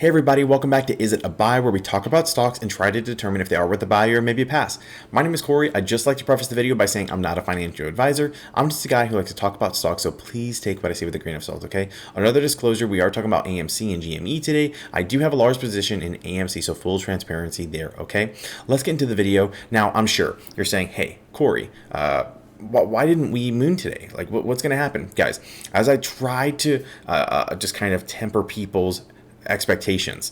Hey everybody, welcome back to Is It a Buy, where we talk about stocks and try to determine if they are worth a buy or maybe a pass. My name is Corey. I'd just like to preface the video by saying I'm not a financial advisor. I'm just a guy who likes to talk about stocks, so please take what I say with a grain of salt, okay? Another disclosure, we are talking about AMC and GME today. I do have a large position in AMC, so full transparency there, okay? Let's get into the video. Now, I'm sure you're saying, hey, Corey, why didn't we moon today? Like, what's going to happen? Guys, as I try to just kind of temper people's expectations,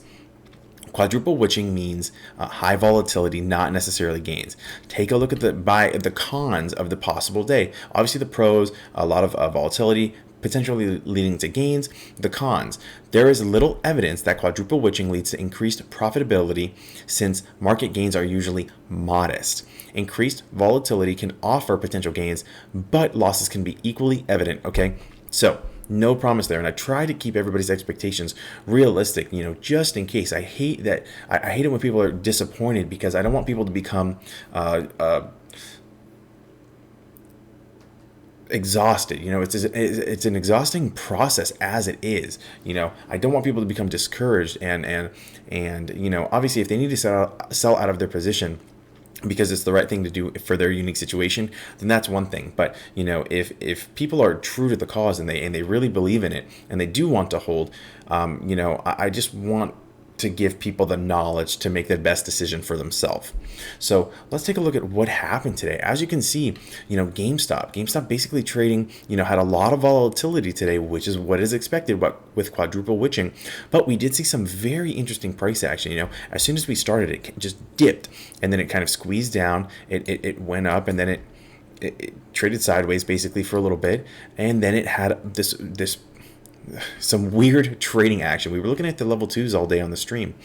quadruple witching means high volatility, not necessarily gains. Take a look at the cons of the possible day. Obviously, the pros, a lot of volatility, potentially leading to gains. The cons, there is little evidence that quadruple witching leads to increased profitability since market gains are usually modest. Increased volatility can offer potential gains, but losses can be equally evident, okay? So, no promise there, and I try to keep everybody's expectations realistic, just in case. I hate it when people are disappointed because I don't want people to become exhausted. It's an exhausting process as it is. I don't want people to become discouraged and obviously if they need to sell out of their position because it's the right thing to do for their unique situation, then that's one thing. But if people are true to the cause and they really believe in it and they do want to hold, I just want to give people the knowledge to make the best decision for themselves. So let's take a look at what happened today. As you can see, GameStop basically trading, had a lot of volatility today, which is what is expected with quadruple witching. But we did see some very interesting price action. As soon as we started, it just dipped and then it kind of squeezed down. It went up and then it traded sideways basically for a little bit, and then it had some weird trading action. We were looking at the level 2s all day on the stream,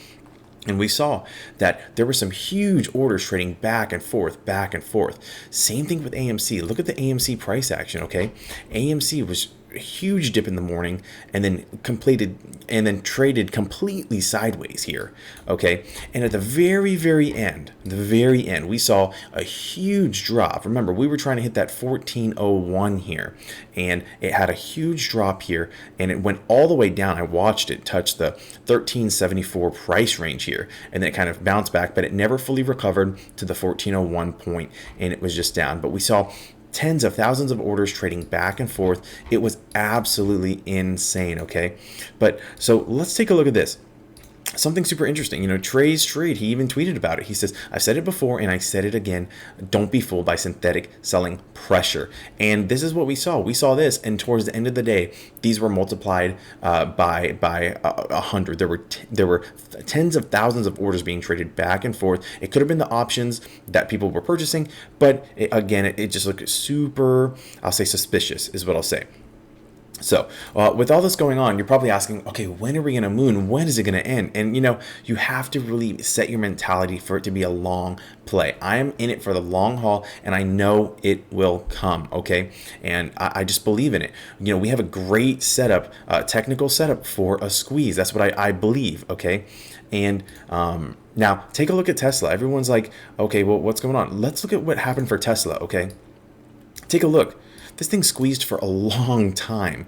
and we saw that there were some huge orders trading back and forth. Same thing with AMC. Look at the AMC price action, okay? AMC was a huge dip in the morning and then traded completely sideways here, okay? And at the very end, we saw a huge drop. Remember, we were trying to hit that 1401 here, and it had a huge drop here, and it went all the way down. I watched it touch the 1374 price range here, and then it kind of bounced back, but it never fully recovered to the 1401 point, and it was just down. But we saw tens of thousands of orders trading back and forth. It was absolutely insane, okay? But so let's take a look at this. Something super interesting. Trey's Trade, he even tweeted about it. He says, I've said it before and I said it again. Don't be fooled by synthetic selling pressure. And this is what we saw. We saw this, and towards the end of the day, these were multiplied by 100. There were tens of thousands of orders being traded back and forth. It could have been the options that people were purchasing, but it just looked super, I'll say suspicious is what I'll say. So with all this going on, you're probably asking, okay, when are we going to moon? When is it going to end? And, you have to really set your mentality for it to be a long play. I am in it for the long haul, and I know it will come, okay? And I just believe in it. We have a great setup, technical setup for a squeeze. That's what I believe, okay? And now take a look at Tesla. Everyone's like, okay, well, what's going on? Let's look at what happened for Tesla, okay? Take a look. This thing squeezed for a long time,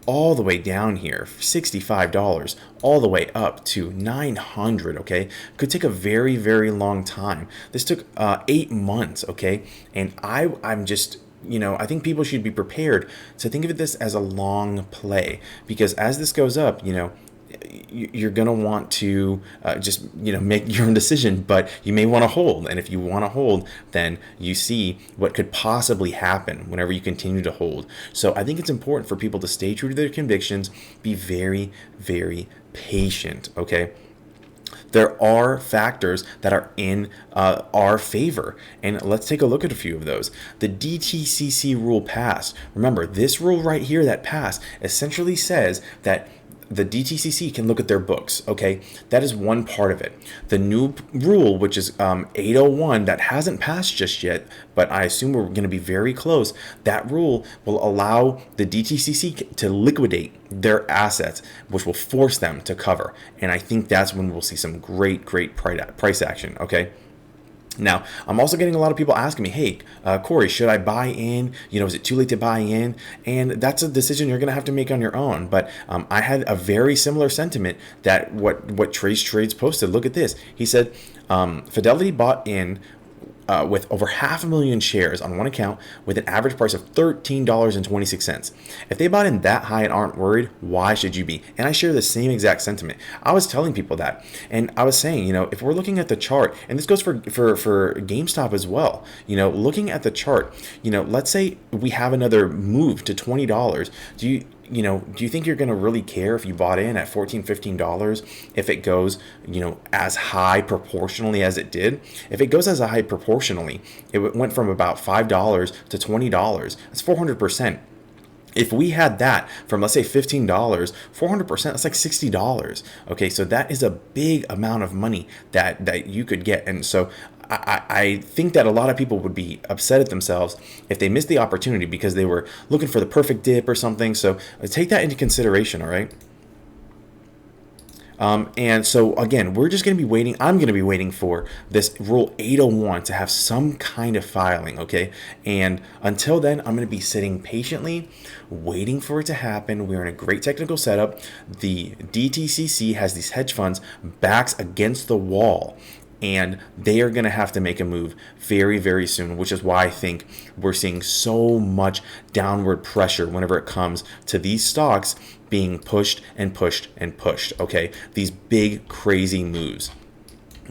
all the way down here, $65, all the way up to $900, okay? Could take a very, very long time. This took 8 months, okay? And I'm just, I think people should be prepared to think of this as a long play, because as this goes up, you're going to want to just make your own decision, but you may want to hold. And if you want to hold, then you see what could possibly happen whenever you continue to hold. So I think it's important for people to stay true to their convictions, be very, very patient, okay? There are factors that are in our favor, and let's take a look at a few of those. The DTCC rule passed. Remember, this rule right here that passed essentially says that the DTCC can look at their books, okay? That is one part of it. The new rule, which is 801, that hasn't passed just yet, but I assume we're going to be very close. That rule will allow the DTCC to liquidate their assets, which will force them to cover. And I think that's when we'll see some great price action, okay? Now, I'm also getting a lot of people asking me, hey, Corey, should I buy in? Is it too late to buy in? And that's a decision you're going to have to make on your own. But I had a very similar sentiment that what Trace Trades posted. Look at this. He said, Fidelity bought in with over 500,000 shares on one account with an average price of $13.26. If they bought in that high and aren't worried, why should you be? And I share the same exact sentiment. I was telling people that, and I was saying, if we're looking at the chart, and this goes for GameStop as well, looking at the chart, let's say we have another move to $20. Do you think you're going to really care if you bought in at $14, $15 if it goes, as high proportionally as it did? If it goes as high proportionally, it went from about $5 to $20. That's 400%. If we had that from, let's say, $15, 400%, that's like $60. Okay, so that is a big amount of money that you could get. And so I think that a lot of people would be upset at themselves if they missed the opportunity because they were looking for the perfect dip or something. So take that into consideration, all right? And so again, we're just going to be waiting. I'm going to be waiting for this Rule 801 to have some kind of filing, okay? And until then, I'm going to be sitting patiently, waiting for it to happen. We're in a great technical setup. The DTCC has these hedge funds backs against the wall, and they are going to have to make a move very, very soon, which is why I think we're seeing so much downward pressure whenever it comes to these stocks being pushed and pushed and pushed, okay? These big, crazy moves.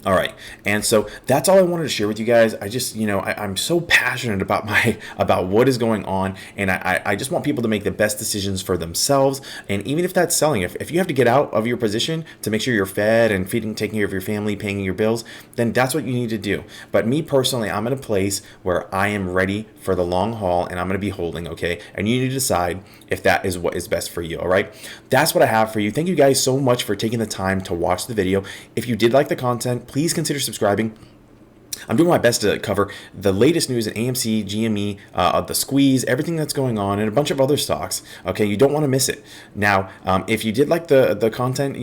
All right, and so that's all I wanted to share with you guys. I just, I'm so passionate about what is going on, and I just want people to make the best decisions for themselves. And even if that's selling, if you have to get out of your position to make sure you're fed and taking care of your family, paying your bills, then that's what you need to do. But me personally, I'm in a place where I am ready for the long haul, and I'm going to be holding, okay? And you need to decide if that is what is best for you, all right? That's what I have for you. Thank you guys so much for taking the time to watch the video. If you did like the content, please consider subscribing. I'm doing my best to cover the latest news in AMC, GME, the squeeze, everything that's going on, and a bunch of other stocks. Okay, you don't want to miss it. Now, if you did like the content,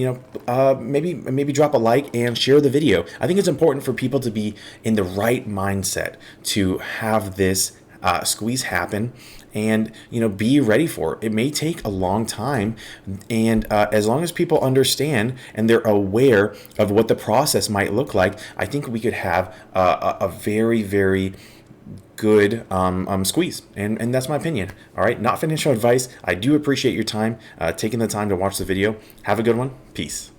maybe drop a like and share the video. I think it's important for people to be in the right mindset to have this squeeze happen, and be ready for it. It may take a long time, and as long as people understand and they're aware of what the process might look like, I think we could have a very, very good squeeze, and that's my opinion. All right, not financial advice. I do appreciate your time, taking the time to watch the video. Have a good one. Peace.